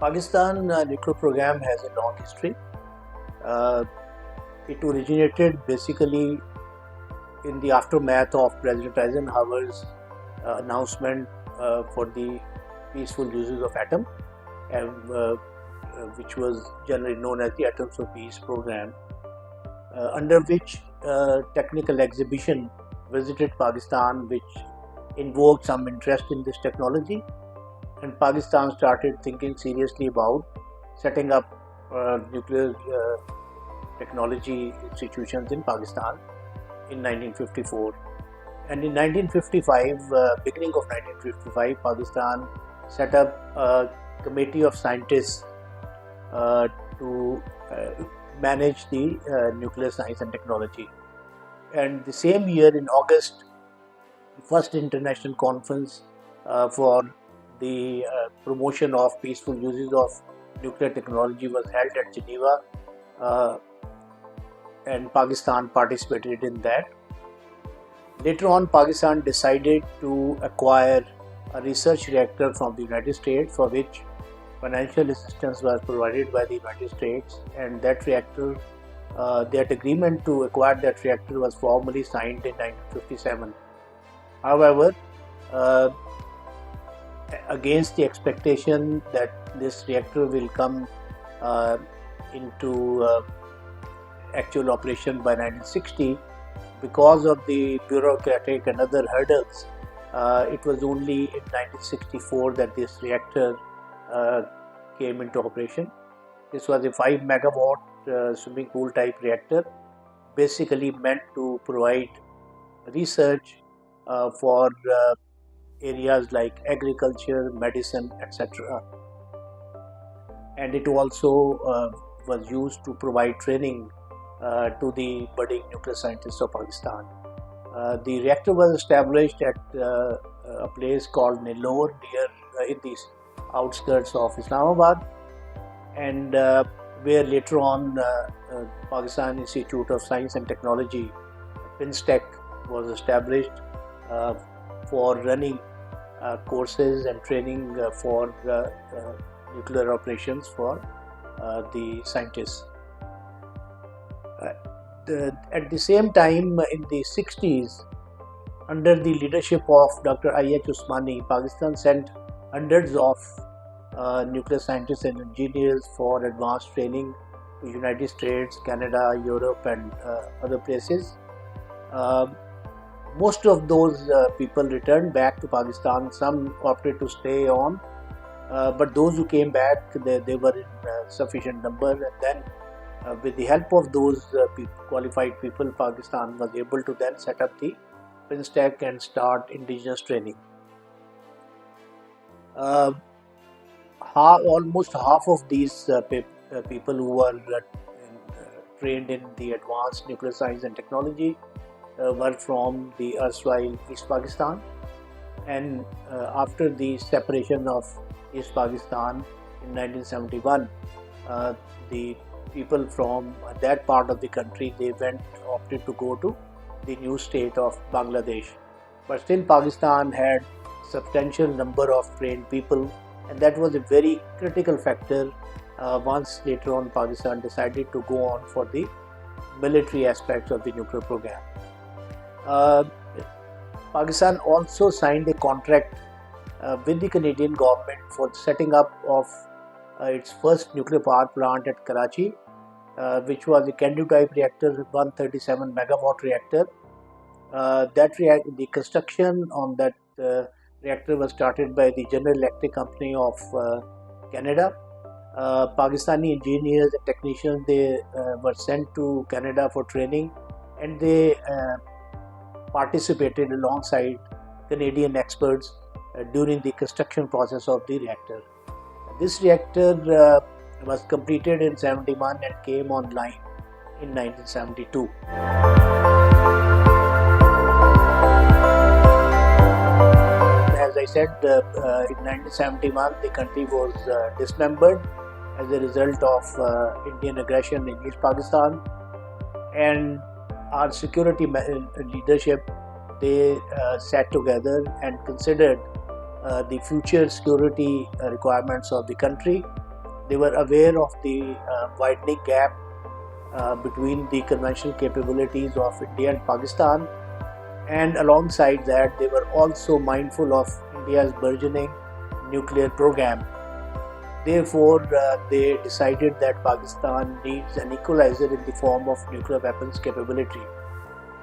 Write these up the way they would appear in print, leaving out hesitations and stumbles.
Pakistan nuclear program has a long history. It originated basically in the aftermath of President Eisenhower's announcement for the peaceful uses of atom, which was generally known as the Atoms for Peace program, under which technical exhibition visited Pakistan, which invoked some interest in this technology, and Pakistan started thinking seriously about setting up nuclear technology institutions in Pakistan in 1954. And in 1955, beginning of 1955, Pakistan set up a committee of scientists to manage the nuclear science and technology. And the same year in August, the first international conference for the promotion of peaceful uses of nuclear technology was held at Geneva, and Pakistan participated in that. Later on, Pakistan decided to acquire a research reactor from the United States, for which financial assistance was provided by the United States, and that reactor, that agreement to acquire that reactor was formally signed in 1957. However, against the expectation that this reactor will come into actual operation by 1960, because of the bureaucratic and other hurdles, it was only in 1964 that this reactor came into operation. This was a 5 megawatt swimming pool type reactor, basically meant to provide research for areas like agriculture, medicine, etc. And it also was used to provide training to the budding nuclear scientists of Pakistan. The reactor was established at a place called Nellore, near in the outskirts of Islamabad, and where later on Pakistan Institute of Science and Technology, PINSTEC, was established for running courses and training for nuclear operations for the scientists. At the same time, in the 60s, under the leadership of Dr. I.H. Usmani, Pakistan sent hundreds of nuclear scientists and engineers for advanced training to United States, Canada, Europe, and other places. Most of those people returned back to Pakistan. Some opted to stay on, but those who came back, they were in sufficient number, and then with the help of those qualified people, Pakistan was able to then set up the PINSTEC and start indigenous training. Almost half of these people who were trained in the advanced nuclear science and technology were from the erstwhile East Pakistan, and after the separation of East Pakistan in 1971, the people from that part of the country, they opted to go to the new state of Bangladesh. But still Pakistan had substantial number of trained people, and that was a very critical factor once later on Pakistan decided to go on for the military aspects of the nuclear program. Pakistan also signed a contract with the Canadian government for setting up of its first nuclear power plant at Karachi, which was a Candu type reactor, 137 megawatt reactor. The construction on that reactor was started by the General Electric Company of Canada. Pakistani engineers and technicians, they were sent to Canada for training, and they participated alongside Canadian experts during the construction process of the reactor. This reactor was completed in 1971 and came online in 1972. As I said, in 1971 the country was dismembered as a result of Indian aggression in East Pakistan, and our security leadership, they sat together and considered the future security requirements of the country, They were aware of the widening gap between the conventional capabilities of India and Pakistan, and alongside that they were also mindful of India's burgeoning nuclear program. Therefore, they decided that Pakistan needs an equalizer in the form of nuclear weapons capability.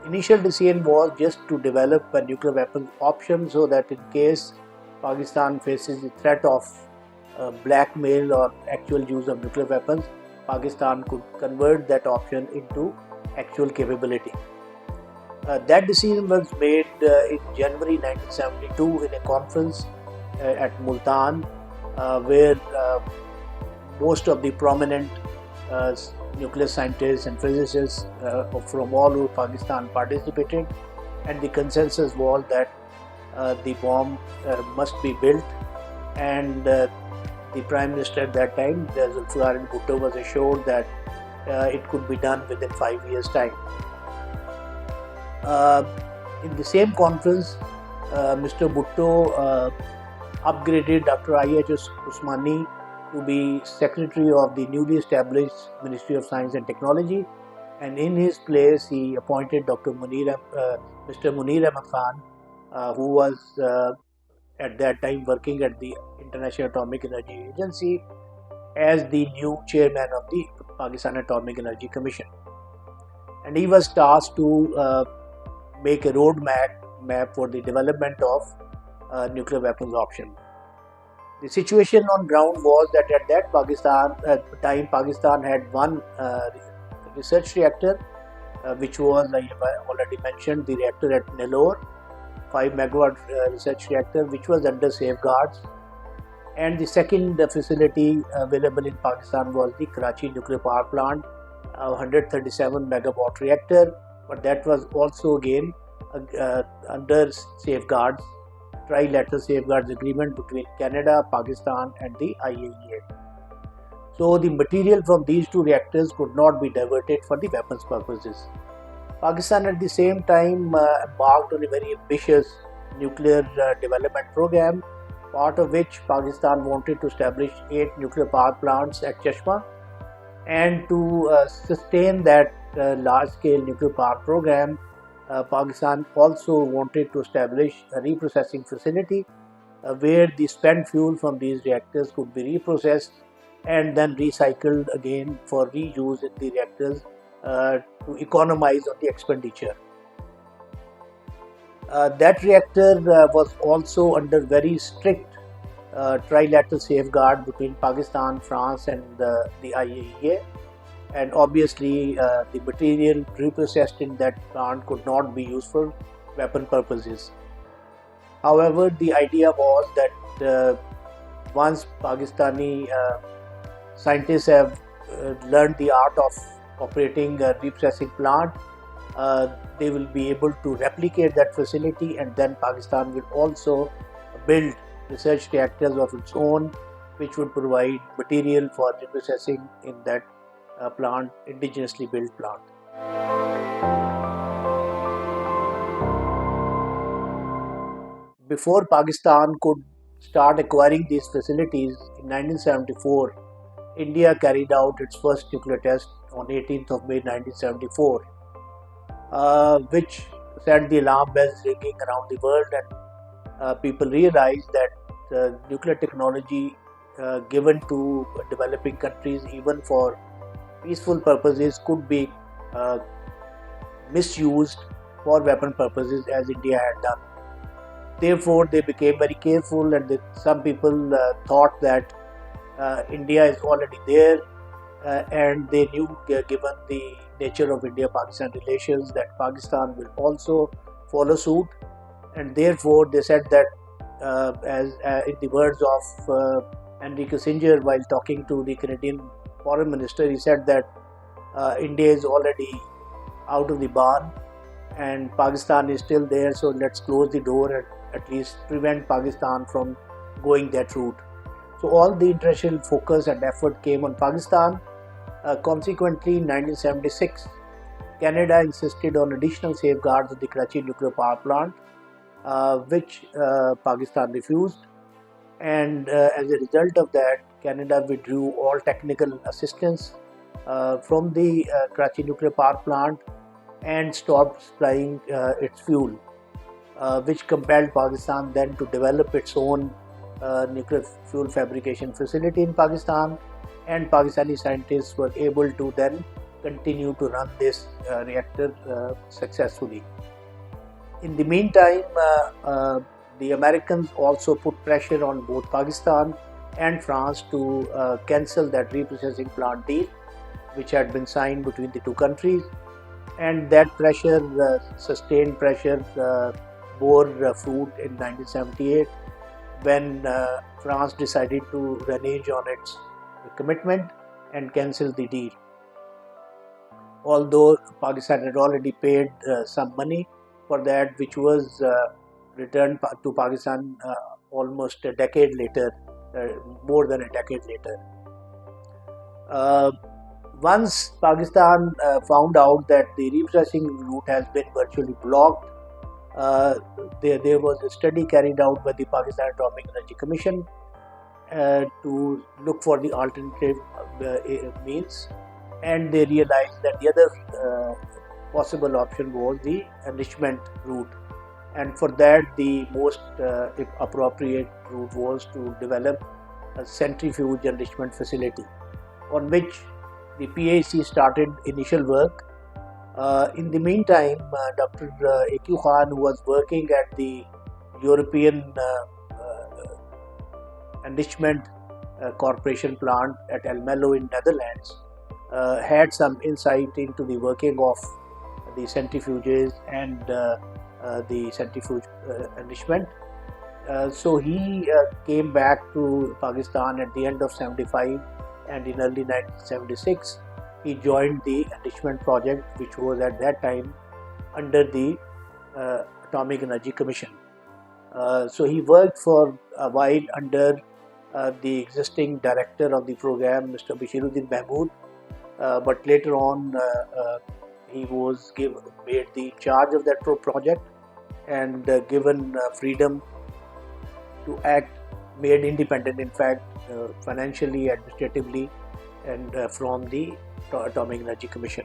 Initial decision was just to develop a nuclear weapons option so that in case Pakistan faces the threat of blackmail or actual use of nuclear weapons, Pakistan could convert that option into actual capability. That decision was made in January 1972 in a conference at Multan, where most of the prominent nuclear scientists and physicists from all over Pakistan participated, and the consensus was that the bomb must be built, and the Prime Minister at that time, Zulfikar Bhutto, was assured that it could be done within 5 years' time. In the same conference, Mr. Bhutto upgraded Dr. I.H. Usmani to be Secretary of the newly established Ministry of Science and Technology, and in his place he appointed Mr. Munir Ahmad Khan, who was at that time working at the International Atomic Energy Agency, as the new chairman of the Pakistan Atomic Energy Commission. And he was tasked to make a roadmap for the development of nuclear weapons option. The situation on ground was that at that time Pakistan had one research reactor, which was, I have already mentioned, the reactor at Nellore, 5 megawatt research reactor, which was under safeguards. And the second facility available in Pakistan was the Karachi nuclear power plant, 137 megawatt reactor, but that was also again under safeguards, trilateral safeguards agreement between Canada, Pakistan and the IAEA. So the material from these two reactors could not be diverted for the weapons purposes. Pakistan at the same time embarked on a very ambitious nuclear development program, part of which Pakistan wanted to establish 8 nuclear power plants at Chashma, and to sustain that large-scale nuclear power program, Pakistan also wanted to establish a reprocessing facility where the spent fuel from these reactors could be reprocessed and then recycled again for reuse in the reactors to economize on the expenditure. That reactor was also under very strict trilateral safeguard between Pakistan, France and the IAEA, and obviously the material reprocessed in that plant could not be used for weapon purposes. However, the idea was that once Pakistani scientists have learned the art of operating a reprocessing plant, they will be able to replicate that facility, and then Pakistan will also build research reactors of its own, which would provide material for reprocessing in that plant, indigenously built plant. Before Pakistan could start acquiring these facilities, in 1974, India carried out its first nuclear test on 18th of May 1974, which set the alarm bells ringing around the world, and people realized that nuclear technology given to developing countries, even for peaceful purposes, could be misused for weapon purposes, as India had done. Therefore, they became very careful, and some people thought that India is already there, and they knew, given the nature of India-Pakistan relations, that Pakistan will also follow suit, and therefore they said that, as in the words of Henry Kissinger while talking to the Canadian Foreign Minister, he said that India is already out of the barn and Pakistan is still there, so let's close the door and at least prevent Pakistan from going that route. So all the international focus and effort came on Pakistan. Consequently, in 1976, Canada insisted on additional safeguards of the Karachi nuclear power plant, which Pakistan refused, and as a result of that, Canada withdrew all technical assistance from the Karachi nuclear power plant and stopped supplying its fuel, which compelled Pakistan then to develop its own nuclear fuel fabrication facility in Pakistan, and Pakistani scientists were able to then continue to run this reactor successfully. In the meantime, the Americans also put pressure on both Pakistan and France to cancel that reprocessing plant deal, which had been signed between the two countries, and that pressure, sustained pressure, bore fruit in 1978 when France decided to renege on its commitment and cancel the deal. Although Pakistan had already paid some money for that, which was returned to Pakistan almost a decade later, more than a decade later. Once Pakistan found out that the reprocessing route has been virtually blocked, there was a study carried out by the Pakistan Atomic Energy Commission to look for the alternative means, and they realized that the other possible option was the enrichment route, and for that the most appropriate route was to develop a centrifuge enrichment facility, on which the PAC started initial work. In the meantime, Dr. A.Q. Khan, who was working at the European Enrichment Corporation plant at Almelo in Netherlands, had some insight into the working of the centrifuges and the centrifuge enrichment. So he came back to Pakistan at the end of 75, and in early 1976 he joined the enrichment project, which was at that time under the Atomic Energy Commission. So he worked for a while under the existing director of the program, Mr. Bashiruddin Mahmood, but later on he was made the charge of that project and given freedom to act, made independent, in fact, financially, administratively, and from the Atomic Energy Commission.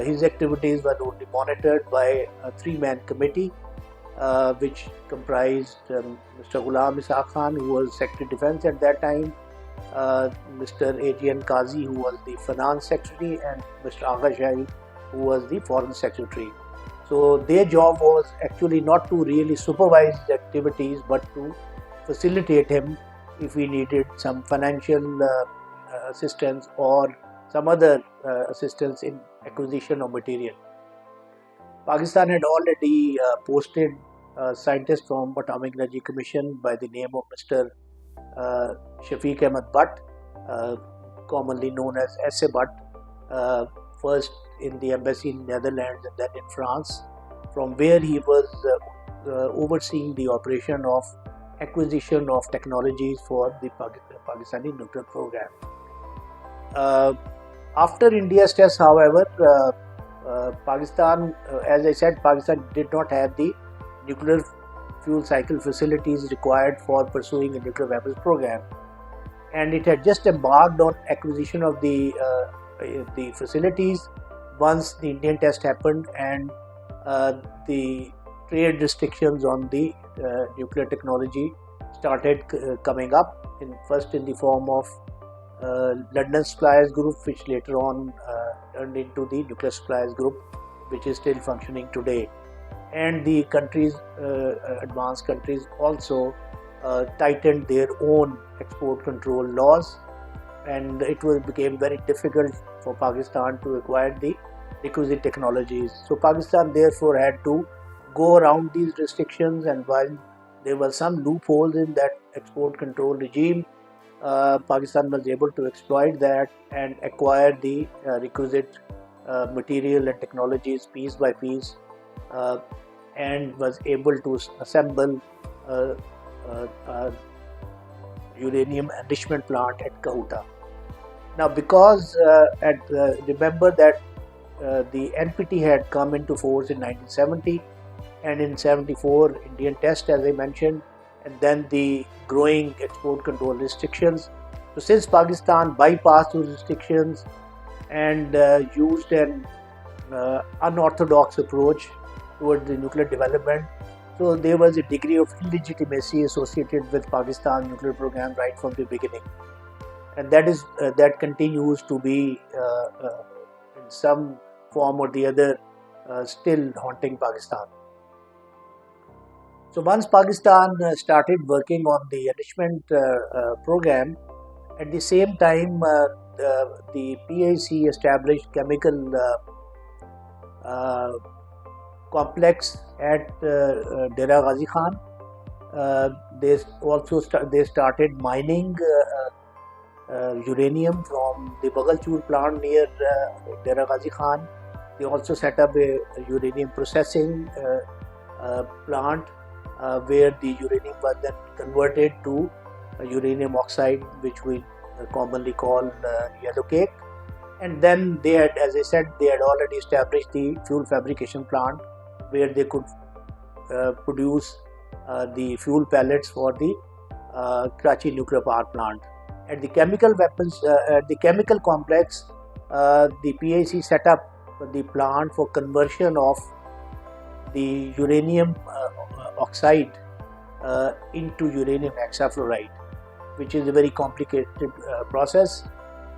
His activities were only monitored by a three-man committee, which comprised Mr. Ghulam Ishaq Khan, who was Secretary of Defense at that time, Mr. A.G.N. Qazi, who was the Finance Secretary, and Mr. Agha Shahi, who was the Foreign Secretary. So their job was actually not to really supervise his activities, but to facilitate him if he needed some financial assistance or some other assistance in acquisition of material. Pakistan had already posted a scientist from Atomic Energy Commission by the name of Mr. Shafiq Ahmed Butt, commonly known as S.A. Butt, first in the embassy in Netherlands and then in France, from where he was overseeing the operation of acquisition of technologies for the Pakistani nuclear program. After India's test, however, Pakistan, as I said, Pakistan did not have the nuclear fuel cycle facilities required for pursuing a nuclear weapons program, and it had just embarked on acquisition of the facilities once the Indian test happened and the trade restrictions on the nuclear technology started coming up, first in the form of London Suppliers Group, which later on turned into the Nuclear Suppliers Group, which is still functioning today. And the countries, advanced countries, also tightened their own export control laws, and it became very difficult for Pakistan to acquire the requisite technologies. So Pakistan therefore had to go around these restrictions, and while there were some loopholes in that export control regime, Pakistan was able to exploit that and acquire the requisite material and technologies piece by piece, and was able to assemble a uranium enrichment plant at Kahuta. Now, because remember that the NPT had come into force in 1970, and in 74 Indian test, as I mentioned, and then the growing export control restrictions So since Pakistan bypassed those restrictions and used an unorthodox approach towards the nuclear development, so there was a degree of illegitimacy associated with Pakistan's nuclear program right from the beginning, and that continues to be in some form or the other still haunting Pakistan. So once Pakistan started working on the enrichment program, at the same time the PIC established chemical complex at Dera Ghazi Khan. They started mining uranium from the Bagalchur plant near Dera Ghazi Khan. They also set up a uranium processing plant where the uranium was then converted to uranium oxide, which we commonly call yellow cake. And then they had, as I said, they had already established the fuel fabrication plant where they could produce the fuel pellets for the Karachi nuclear power plant. At the chemical complex, the PIC set up the plant for conversion of the uranium oxide into uranium hexafluoride, which is a very complicated process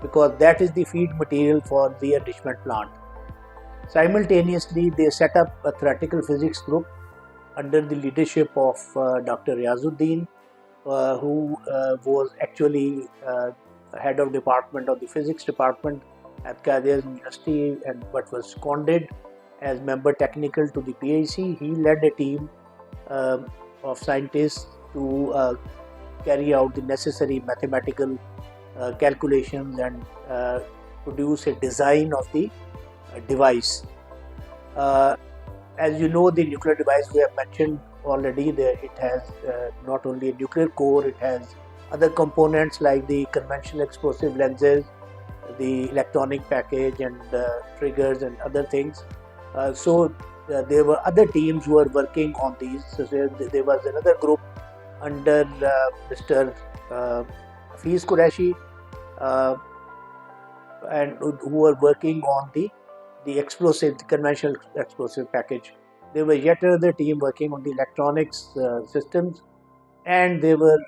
because that is the feed material for the enrichment plant. Simultaneously, they set up a theoretical physics group under the leadership of Dr. Riazuddin, who was actually head of department of the physics department at Qadir University but was seconded as member technical to the PIC. He led a team of scientists to carry out the necessary mathematical calculations and produce a design of the device. As you know, the nuclear device we have mentioned already, it has not only a nuclear core, it has other components like the conventional explosive lenses, the electronic package and triggers and other things. So there were other teams who were working on these. So there was another group under Mr. Hafiz Qureshi and who were working on the conventional explosive package. There was yet another team working on the electronics systems, and there were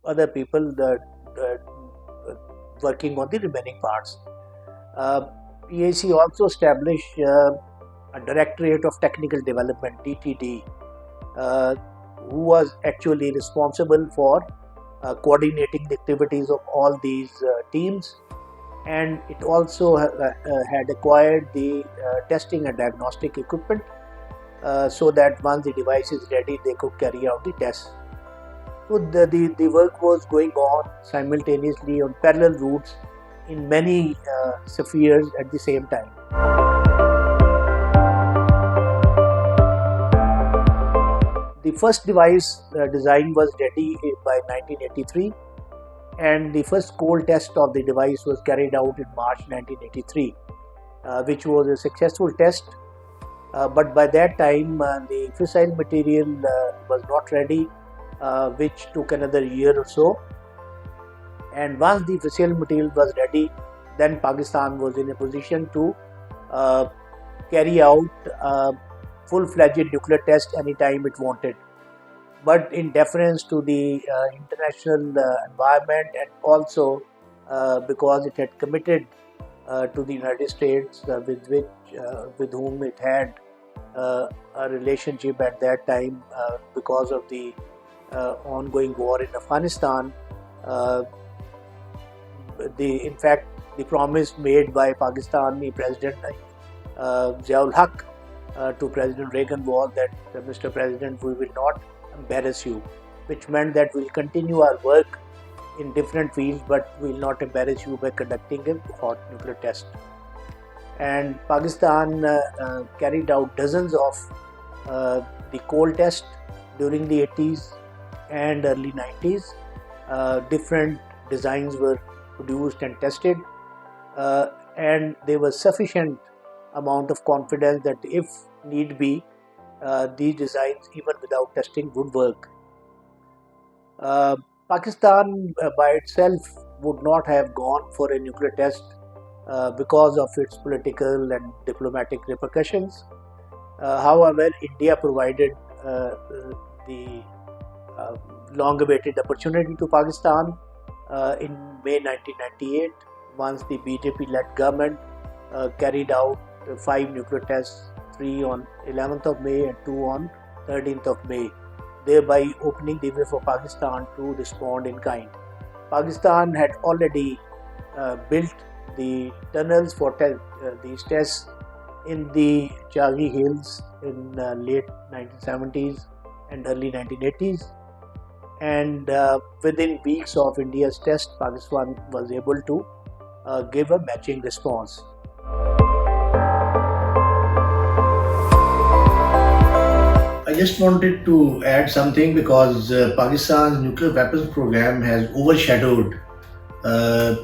other people working on the remaining parts. PIC also established a Directorate of Technical Development, DTD, who was actually responsible for coordinating the activities of all these teams, and it also had acquired the testing and diagnostic equipment so that once the device is ready, they could carry out the tests. So the work was going on simultaneously on parallel routes in many spheres at the same time. The first device design was ready by 1983, and the first cold test of the device was carried out in March 1983, which was a successful test. But by that time, the fissile material was not ready, which took another year or so. And once the fissile material was ready, then Pakistan was in a position to carry out full-fledged nuclear test anytime it wanted. But in deference to the international environment, and also because it had committed to the United States with whom it had a relationship at that time because of the ongoing war in Afghanistan. In fact, the promise made by Pakistani President Ziaul Haq to President Reagan was that, Mr. President, we will not embarrass you, which meant that we'll continue our work in different fields, but we'll not embarrass you by conducting a hot nuclear test. And Pakistan carried out dozens of the cold test during the 80s and early 90s. Different designs were produced and tested, and there was sufficient amount of confidence that if need be, these designs, even without testing, would work. Pakistan by itself would not have gone for a nuclear test because of its political and diplomatic repercussions. However, India provided the uh, long-awaited opportunity to Pakistan in May 1998, once the BJP-led government carried out 5 nuclear tests, 3 on 11th of May and 2 on 13th of May, thereby opening the way for Pakistan to respond in kind. Pakistan had already built the tunnels for these tests in the Chagi Hills in late 1970s and early 1980s, and within weeks of India's test, Pakistan was able to give a matching response. I just wanted to add something because Pakistan's nuclear weapons program has overshadowed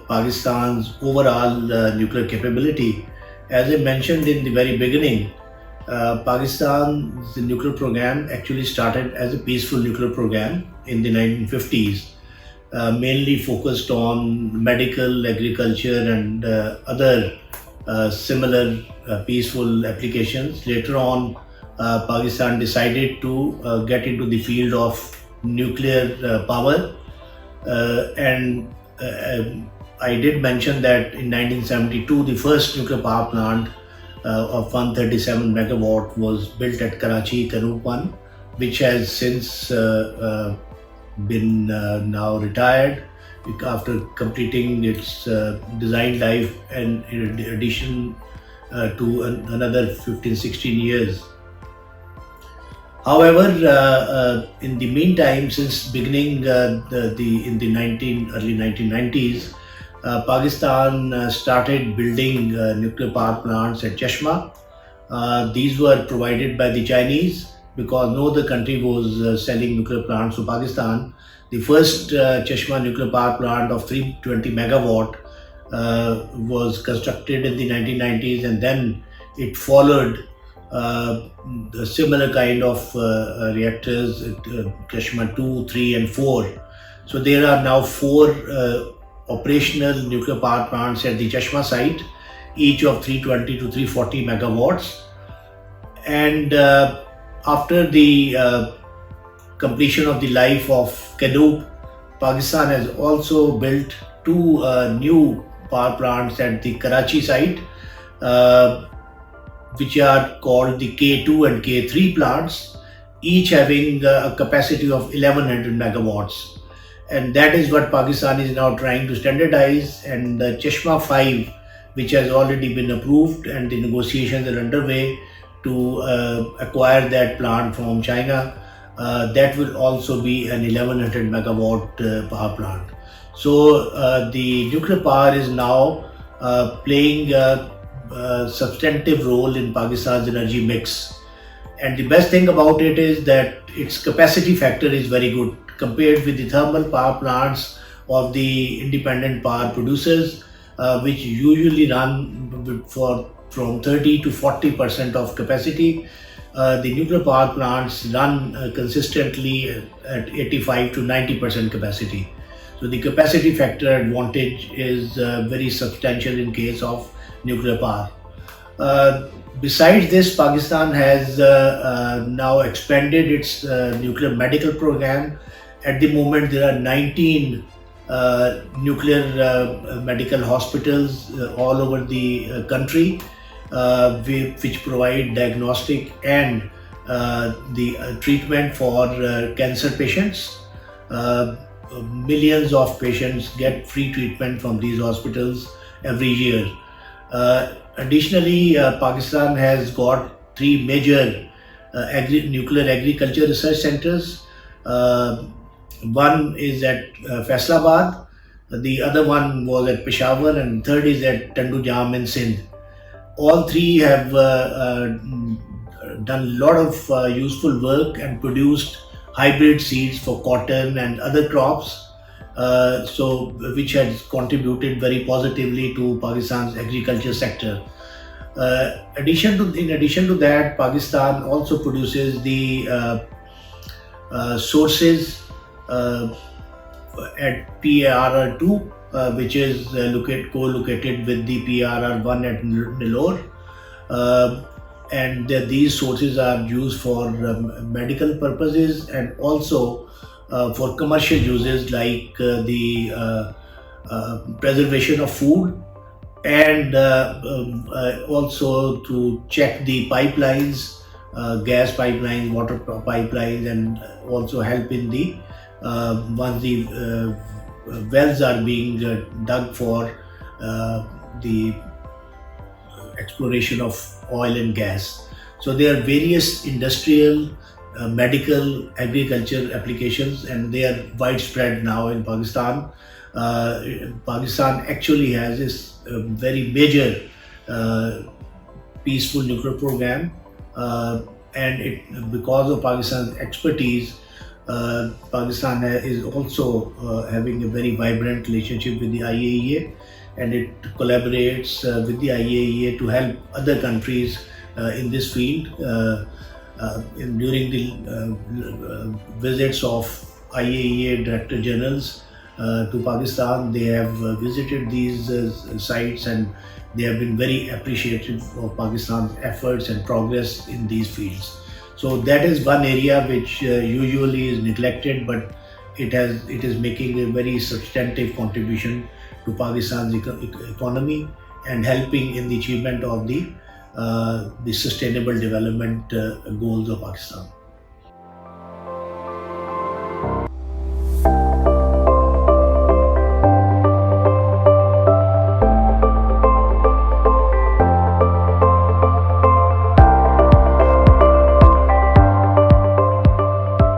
Pakistan's overall nuclear capability. As I mentioned in the very beginning, Pakistan's nuclear program actually started as a peaceful nuclear program in the 1950s, mainly focused on medical, agriculture, and other similar peaceful applications. Later on, Pakistan decided to get into the field of nuclear power, and I did mention that in 1972 the first nuclear power plant of 137 megawatt was built at Karachi, Kanup 1, which has since been now retired after completing its design life, and in addition to another 15-16 years. However, in the meantime, since beginning in the early 1990s, Pakistan started building nuclear power plants at Chashma. These were provided by the Chinese because no other country was selling nuclear plants to Pakistan. The first Chashma nuclear power plant of 320 megawatt was constructed in the 1990s, and then it followed the similar kind of reactors at Chashma 2, 3 and 4. So there are now 4 operational nuclear power plants at the Chashma site, each of 320 to 340 megawatts. And after the completion of the life of Kanup, Pakistan has also built 2 new power plants at the Karachi site, which are called the K2 and K3 plants, each having a capacity of 1100 megawatts. And that is what Pakistan is now trying to standardize. And the Chashma 5, which has already been approved and the negotiations are underway to acquire that plant from China, that will also be an 1100 megawatt power plant. So the nuclear power is now playing a substantive role in Pakistan's energy mix. And the best thing about it is that its capacity factor is very good compared with the thermal power plants of the independent power producers, which usually run from 30 to 40% of capacity. The nuclear power plants run consistently at 85 to 90% capacity. So the capacity factor advantage is very substantial in case of nuclear power. Besides this, Pakistan has now expanded its nuclear medical program. At the moment, there are 19 nuclear medical hospitals all over the country, which provide diagnostic and the treatment for cancer patients. Millions of patients get free treatment from these hospitals every year. Additionally, Pakistan has got 3 major nuclear agriculture research centers. One is at Faisalabad, the other one was at Peshawar, and third is at Tandujam in Sindh. All 3 have done a lot of useful work and produced hybrid seeds for cotton and other crops, which has contributed very positively to Pakistan's agriculture sector. In addition to that, Pakistan also produces the sources at PAR2 which is co-located with the PRR-1 at Nellore. And these sources are used for medical purposes and also for commercial uses like the preservation of food, and also to check the pipelines, gas pipelines, water pipelines, and also help in the once the wells are being dug for the exploration of oil and gas. So there are various industrial, medical, agriculture applications, and they are widespread now in Pakistan. Pakistan actually has this very major peaceful nuclear program, and because of Pakistan's expertise, Pakistan is also having a very vibrant relationship with the IAEA, and it collaborates with the IAEA to help other countries in this field. During the visits of IAEA Director Generals to Pakistan, they have visited these sites, and they have been very appreciative of Pakistan's efforts and progress in these fields. So that is one area which usually is neglected, but it is making a very substantive contribution to Pakistan's economy and helping in the achievement of the sustainable development goals of Pakistan.